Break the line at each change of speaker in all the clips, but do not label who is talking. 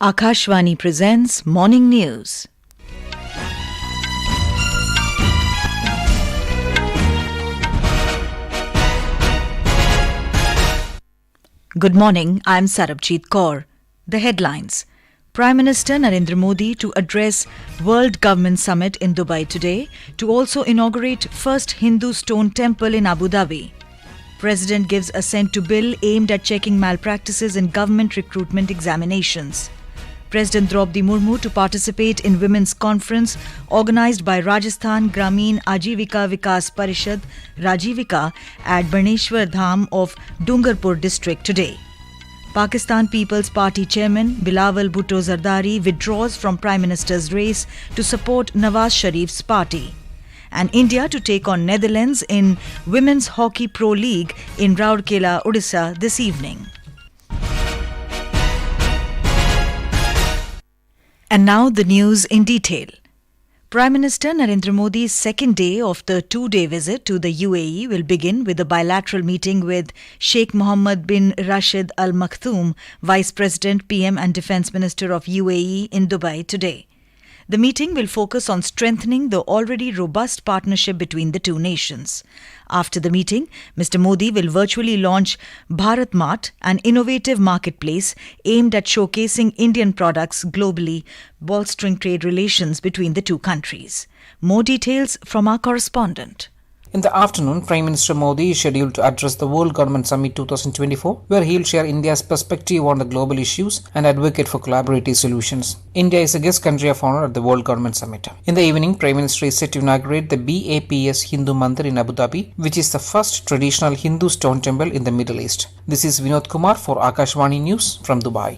Akashvani presents Morning News. Good morning, I am Sarabjit Kaur. The headlines. Prime Minister Narendra Modi to address World Government Summit in Dubai today to also inaugurate first Hindu stone temple in Abu Dhabhi. President gives assent to bill aimed at checking malpractices in government recruitment examinations. President Droupadi Murmu to participate in Women's Conference organised by Rajasthan, Grameen, Aajeevika, Vikas, Parishad, Rajivika at Beneshwar Dham of Dungarpur district today. Pakistan People's Party Chairman Bilawal Bhutto Zardari withdraws from Prime Minister's race to support Nawaz Sharif's party. And India to take on Netherlands in Women's Hockey Pro League in Rourkela, Odisha this evening. And now the news in detail. Prime Minister Narendra Modi's second day of the two-day visit to the UAE will begin with a bilateral meeting with Sheikh Mohammed bin Rashid Al Maktoum, Vice President, PM and Defence Minister of UAE in Dubai today. The meeting will focus on strengthening the already robust partnership between the two nations. After the meeting, Mr. Modi will virtually launch Bharat Mart, an innovative marketplace aimed at showcasing Indian products globally, bolstering trade relations between the two countries. More details from our correspondent.
In the afternoon, Prime Minister Modi is scheduled to address the World Government Summit 2024, where he will share India's perspective on the global issues and advocate for collaborative solutions. India is a guest country of honor at the World Government Summit. In the evening, Prime Minister is set to inaugurate the BAPS Hindu Mandir in Abu Dhabi, which is the first traditional Hindu stone temple in the Middle East. This is Vinod Kumar for Akashvani News from Dubai.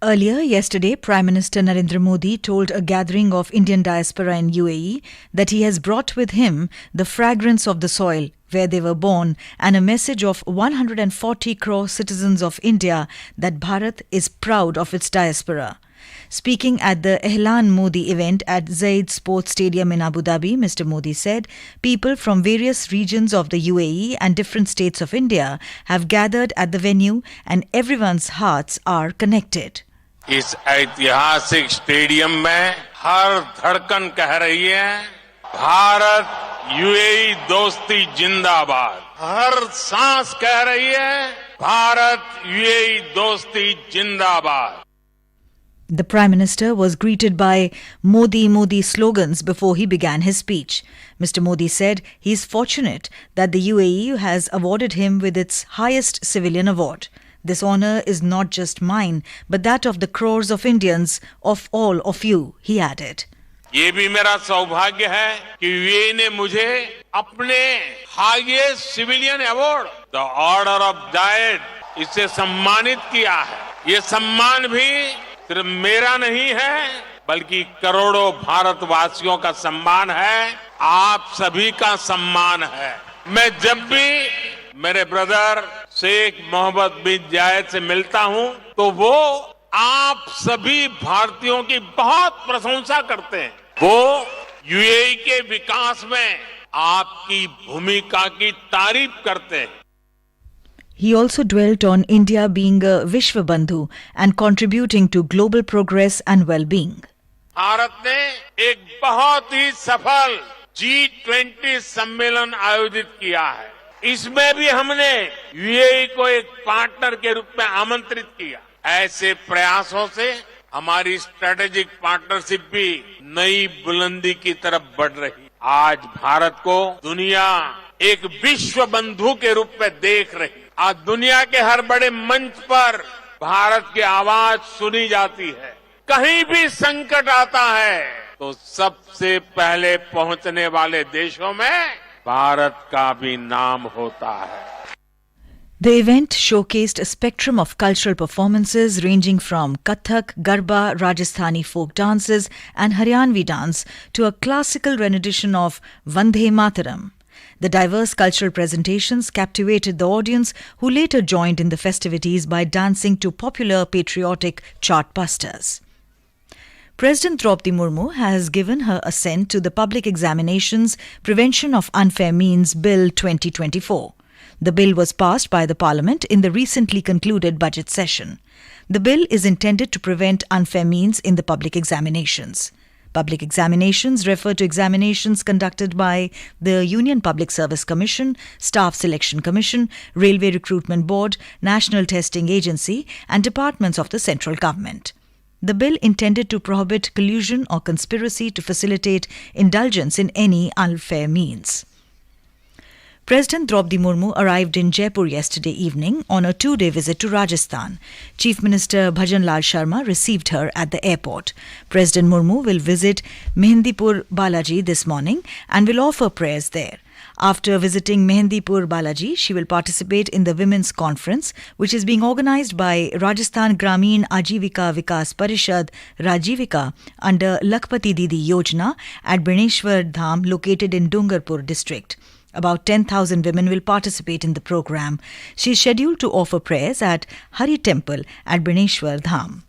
Earlier yesterday, Prime Minister Narendra Modi told a gathering of Indian diaspora in UAE that he has brought with him the fragrance of the soil where they were born and a message of 140 crore citizens of India that Bharat is proud of its diaspora. Speaking at the Ehlan Modi event at Zaid Sports Stadium in Abu Dhabi, Mr. Modi said people from various regions of the UAE and different states of India have gathered at the venue and everyone's hearts are connected.
इस ऐतिहासिक stadium में हर धड़कन कह रही है Bharat UAE दोस्ती जिंदाबाद। हर सांस कह रही है भारत यूएई दोस्ती जिंदाबाद।
The Prime Minister was greeted by Modi Modi slogans before he began his speech. Mr. Modi said he is fortunate that the UAE has awarded him with its highest civilian award. This honour is not just mine, but that of the crores of Indians, of all of you, he added.
ये भी मेरा सौभाग्य है कि UAE ने मुझे अपने highest civilian award the order of Zayed इससे सम्मानित किया है। ये सम्मान भी सिर्फ मेरा नहीं है बल्कि करोड़ों भारतवासियों का सम्मान है, आप सभी का सम्मान है। मैं जब भी मेरे ब्रदर शेख मोहम्मद बिन जायद से मिलता हूं तो वो आप सभी भारतीयों की बहुत प्रशंसा करते हैं। वो यूएई के विकास में आपकी भूमिका की तारीफ करते हैं।
He also dwelt on India being a Vishwa Bandhu and contributing to global progress and well-being.
Bharat ने एक बहुत ही सफल G20 सम्मेलन आयोजित किया है। इसमें भी हमने यूएई को एक पार्टनर के रूप में आमंत्रित किया। ऐसे प्रयासों से हमारी स्ट्रेटेजिक पार्टनरशिप भी नई बुलंदी की तरफ बढ़ रही। आज भारत को दुनिया एक विश्व बंधु के रूप में देख रही। आज दुनिया के हर बड़े मंच पर भारत की आवाज सुनी जाती है। कहीं भी संकट आता है तो सबसे पहले पहुंचने वाले देशों में भारत का भी नाम होता है।
The event showcased a spectrum of cultural performances ranging from Kathak, Garba, Rajasthani folk dances and Haryanvi dance to a classical rendition of Vandhe Mataram. The diverse cultural presentations captivated the audience who later joined in the festivities by dancing to popular patriotic chartbusters. President Droupadi Murmu has given her assent to the Public Examinations Prevention of Unfair Means Bill 2024. The bill was passed by the Parliament in the recently concluded budget session. The bill is intended to prevent unfair means in the public examinations. Public examinations refer to examinations conducted by the Union Public Service Commission, Staff Selection Commission, Railway Recruitment Board, National Testing Agency, and departments of the central government. The bill intended to prohibit collusion or conspiracy to facilitate indulgence in any unfair means. President Droupadi Murmu arrived in Jaipur yesterday evening on a 2-day visit to Rajasthan. Chief Minister Bhajanlal Sharma received her at the airport. President Murmu will visit Mehendipur Balaji this morning and will offer prayers there. After visiting Mehendipur Balaji, she will participate in the Women's Conference, which is being organised by Rajasthan Grameen Aajeevika Vikas Parishad Rajivika under Lakhpati Didi Yojana at Beneshwar Dham located in Dungarpur district. About 10,000 women will participate in the program. She is scheduled to offer prayers at Hari Temple at Beneshwar Dham.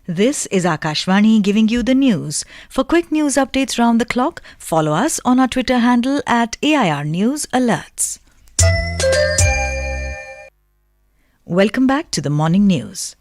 This is Akashvani giving you the news. For quick news updates round the clock, follow us on our Twitter handle at AIR News Alerts. Welcome back to the morning news.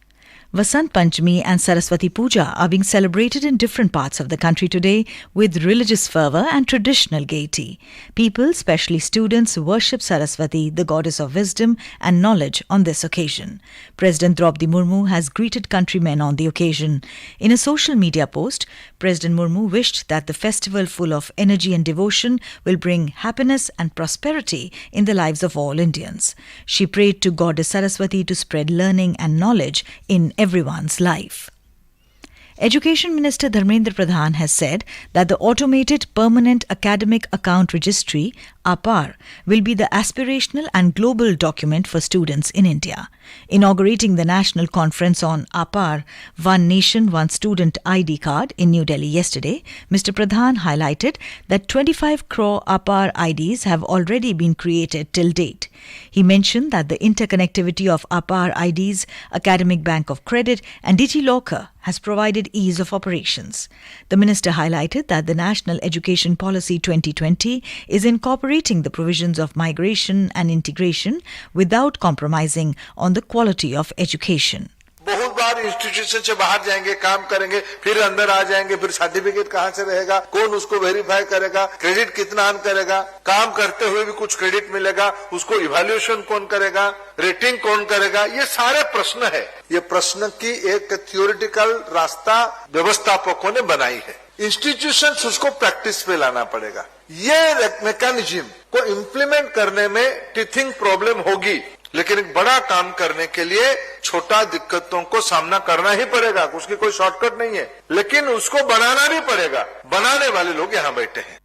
Vasant Panchami and Saraswati Puja are being celebrated in different parts of the country today with religious fervour and traditional gaiety. People, especially students, worship Saraswati, the goddess of wisdom and knowledge, on this occasion. President Droupadi Murmu has greeted countrymen on the occasion. In a social media post, President Murmu wished that the festival full of energy and devotion will bring happiness and prosperity in the lives of all Indians. She prayed to Goddess Saraswati to spread learning and knowledge in everyone's life. Education Minister Dharmendra Pradhan has said that the Automated Permanent Academic Account Registry, APAR, will be the aspirational and global document for students in India. Inaugurating the National Conference on APAR, One Nation, One Student ID Card in New Delhi yesterday, Mr. Pradhan highlighted that 25 crore APAR IDs have already been created till date. He mentioned that the interconnectivity of APAR IDs, Academic Bank of Credit and DigiLocker has provided ease of operations. The minister highlighted that the National Education Policy 2020 is incorporating the provisions of migration and integration without compromising on the quality of education.
बहुत बार institution से बाहर जाएंगे, काम करेंगे, फिर अंदर आ जाएंगे, फिर सर्टिफिकेट कहाँ से रहेगा, कौन उसको वेरीफाई करेगा, क्रेडिट कितना अर्न करेगा, काम करते हुए भी कुछ क्रेडिट मिलेगा, उसको इवैल्यूएशन कौन करेगा, रेटिंग कौन करेगा, ये सारे प्रश्न है। ये प्रश्न की एक थियोरिटिकल रास्ता व्यवस्थापकों ने बनाई है। इंस्टीट्यूशंस उसको प्रैक्टिस पे लाना पड़ेगा। ये मैकेनिज्म को इम्प्लीमेंट करने में टीथिंग प्रॉब्लम होगी, लेकिन एक बड़ा काम करने के लिए छोटा दिक्कतों को सामना करना ही पड़ेगा, उसकी कोई शॉर्टकट नहीं है, लेकिन उसको बनाना भी पड़ेगा। बनाने वाले लोग यहाँ बैठे हैं।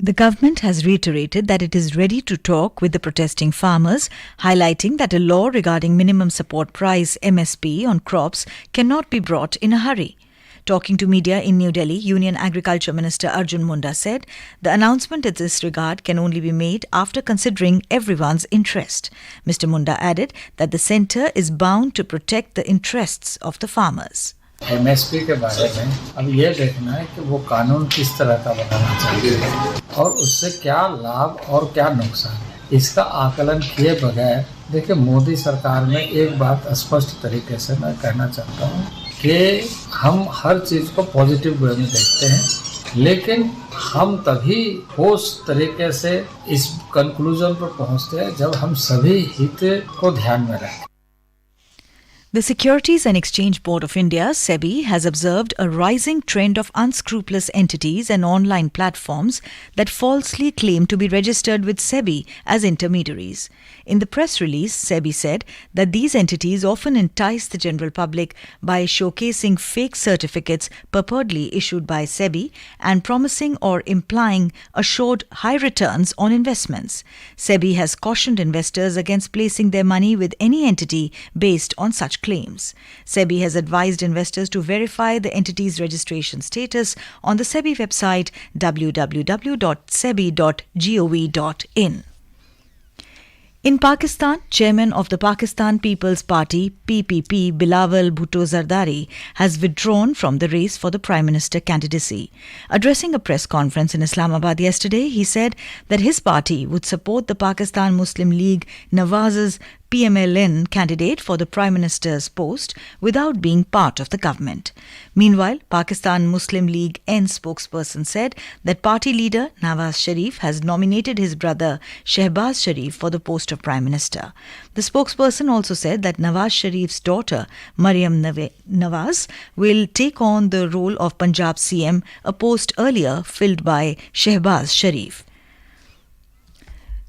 The government has reiterated that it is ready to talk with the protesting farmers, highlighting that a law regarding minimum support price (MSP) on crops cannot be brought in a hurry. Talking to media in New Delhi, Union Agriculture Minister Arjun Munda said the announcement in this regard can only be made after considering everyone's interest. Mr. Munda added that the centre is bound to protect the interests of the farmers.
MSP के बारे में अब ये देखना है कि वो कानून किस तरह का बनाना चाहिए और उससे क्या लाभ और क्या नुकसान है, इसका आकलन किए बगैर देखिए मोदी सरकार में एक बात स्पष्ट तरीके से मैं कहना चाहता हूँ कि हम हर चीज को पॉजिटिव वे में देखते हैं, लेकिन हम तभी उस तरीके से इस कंक्लूजन पर पहुँचते हैं जब हम सभी हित को ध्यान में रखें।
The Securities and Exchange Board of India, Sebi, has observed a rising trend of unscrupulous entities and online platforms that falsely claim to be registered with Sebi as intermediaries. In the press release, Sebi said that these entities often entice the general public by showcasing fake certificates purportedly issued by Sebi and promising or implying assured high returns on investments. Sebi has cautioned investors against placing their money with any entity based on such claims. Sebi has advised investors to verify the entity's registration status on the Sebi website www.sebi.gov.in. In Pakistan, Chairman of the Pakistan People's Party (PPP) Bilawal Bhutto Zardari has withdrawn from the race for the Prime Minister candidacy. Addressing a press conference in Islamabad yesterday, he said that his party would support the Pakistan Muslim League Nawaz's PMLN candidate for the Prime Minister's post without being part of the government. Meanwhile, Pakistan Muslim League N spokesperson said that party leader Nawaz Sharif has nominated his brother Shehbaz Sharif for the post of Prime Minister. The spokesperson also said that Nawaz Sharif's daughter Maryam Nawaz will take on the role of Punjab CM, a post earlier filled by Shehbaz Sharif.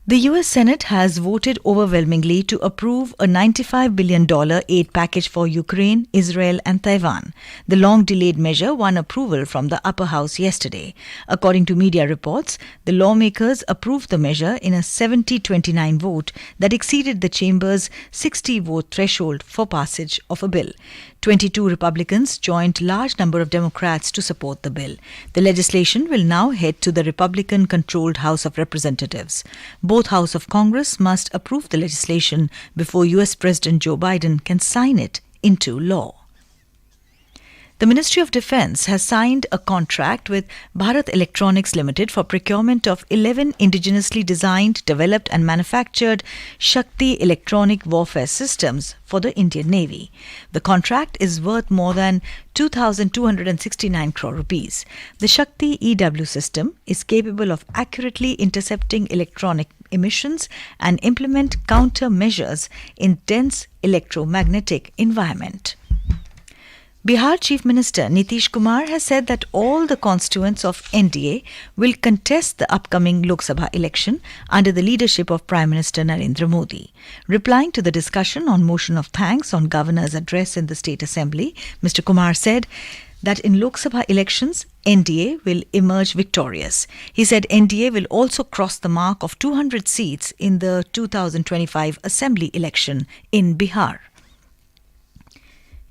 The US Senate has voted overwhelmingly to approve a $95 billion aid package for Ukraine, Israel and Taiwan. The long-delayed measure won approval from the upper house yesterday. According to media reports, the lawmakers approved the measure in a 70-29 vote that exceeded the chamber's 60-vote threshold for passage of a bill. 22 Republicans joined large number of Democrats to support the bill. The legislation will now head to the Republican-controlled House of Representatives. Both House of Congress must approve the legislation before US President Joe Biden can sign it into law. The Ministry of Defence has signed a contract with Bharat Electronics Limited for procurement of 11 indigenously designed, developed and manufactured Shakti electronic warfare systems for the Indian Navy. The contract is worth more than 2,269 crore rupees. The Shakti EW system is capable of accurately intercepting electronic emissions and implement countermeasures in dense electromagnetic environment. Bihar Chief Minister Nitish Kumar has said that all the constituents of NDA will contest the upcoming Lok Sabha election under the leadership of Prime Minister Narendra Modi. Replying to the discussion on motion of thanks on Governor's address in the State Assembly, Mr. Kumar said that in Lok Sabha elections, NDA will emerge victorious. He said NDA will also cross the mark of 200 seats in the 2025 Assembly election in Bihar.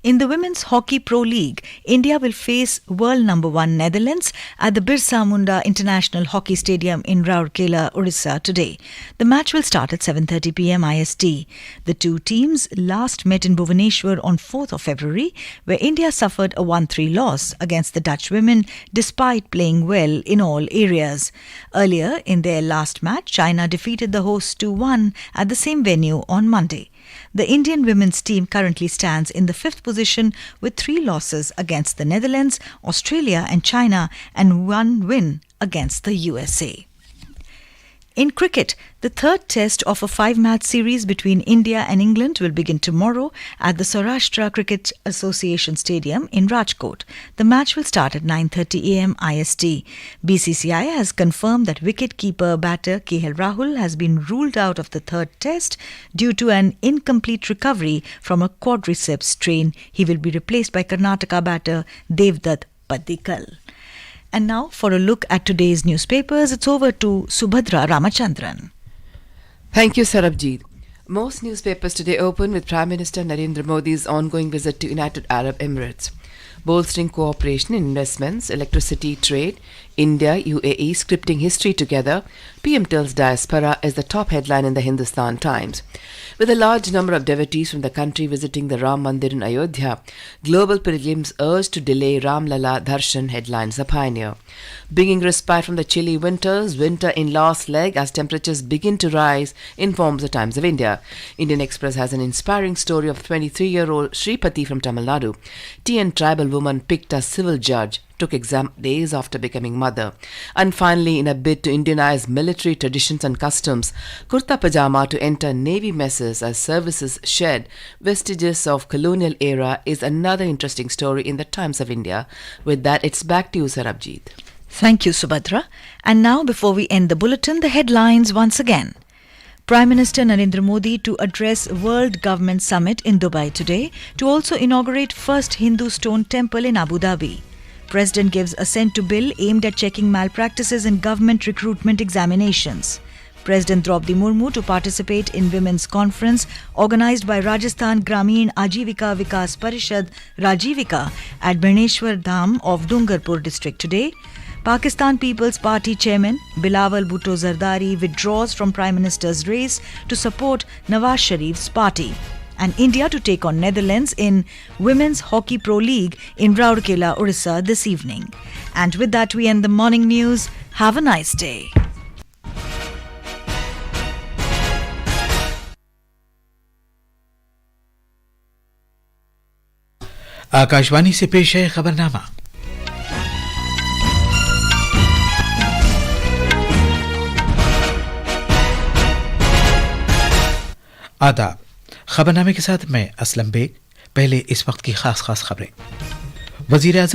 In the Women's Hockey Pro League, India will face world number 1 Netherlands at the Birsa Munda International Hockey Stadium in Rourkela, Odisha today. The match will start at 7:30 p.m. IST. The two teams last met in Bhubaneswar on 4th of February, where India suffered a 1-3 loss against the Dutch women despite playing well in all areas. Earlier in their last match, China defeated the hosts 2-1 at the same venue on Monday. The Indian women's team currently stands in the 5th position with 3 losses against the Netherlands, Australia and China and 1 win against the USA. In cricket, the third test of a 5-match series between India and England will begin tomorrow at the Saurashtra Cricket Association Stadium in Rajkot. The match will start at 9:30 a.m. IST. BCCI has confirmed that wicket-keeper batter KL Rahul has been ruled out of the third test due to an incomplete recovery from a quadriceps strain. He will be replaced by Karnataka batter Devdutt Padikkal. And now, for a look at today's newspapers, it's over to Subhadra Ramachandran.
Thank you, Sarabjit. Most newspapers today open with Prime Minister Narendra Modi's ongoing visit to United Arab Emirates. Bolstering cooperation in investments, electricity, trade, India, UAE scripting history together, PM tells diaspora is the top headline in the Hindustan Times. With a large number of devotees from the country visiting the Ram Mandir in Ayodhya, global pilgrims urged to delay Ram Lala Darshan, headlines The Pioneer. Bringing respite from the chilly winters, winter in last leg as temperatures begin to rise, informs the Times of India. Indian Express has an inspiring story of 23-year-old Shripati from Tamil Nadu. TN tribal woman picked as civil judge, took exam days after becoming mother. And finally, in a bid to Indianize military traditions and customs, kurta pajama to enter Navy messes as services shed vestiges of colonial era is another interesting story in the Times of India. With that, it's back to you, Sarabjit.
Thank you, Subhadra. And now, before we end the bulletin, the headlines once again. Prime Minister Narendra Modi to address World Government Summit in Dubai today to also inaugurate first Hindu stone temple in Abu Dhabhi. President gives assent to bill aimed at checking malpractices in government recruitment examinations. President Droupadi Murmu to participate in Women's Conference organised by Rajasthan Grameen Aajeevika Vikas Parishad Rajivika at Beneshwar Dham of Dungarpur district today. Pakistan People's Party chairman Bilawal Bhutto Zardari withdraws from Prime Minister's race to support Nawaz Sharif's party. And India to take on Netherlands in Women's Hockey Pro League in Rourkela, Odisha this evening. And with that we end the morning news. Have a nice day.
Akashvani से पेश है खबरनामा। आदाब। खबरनामे के साथ मैं Aslam bag. पहले इस वक्त की खास खबरें। वजीर आज़म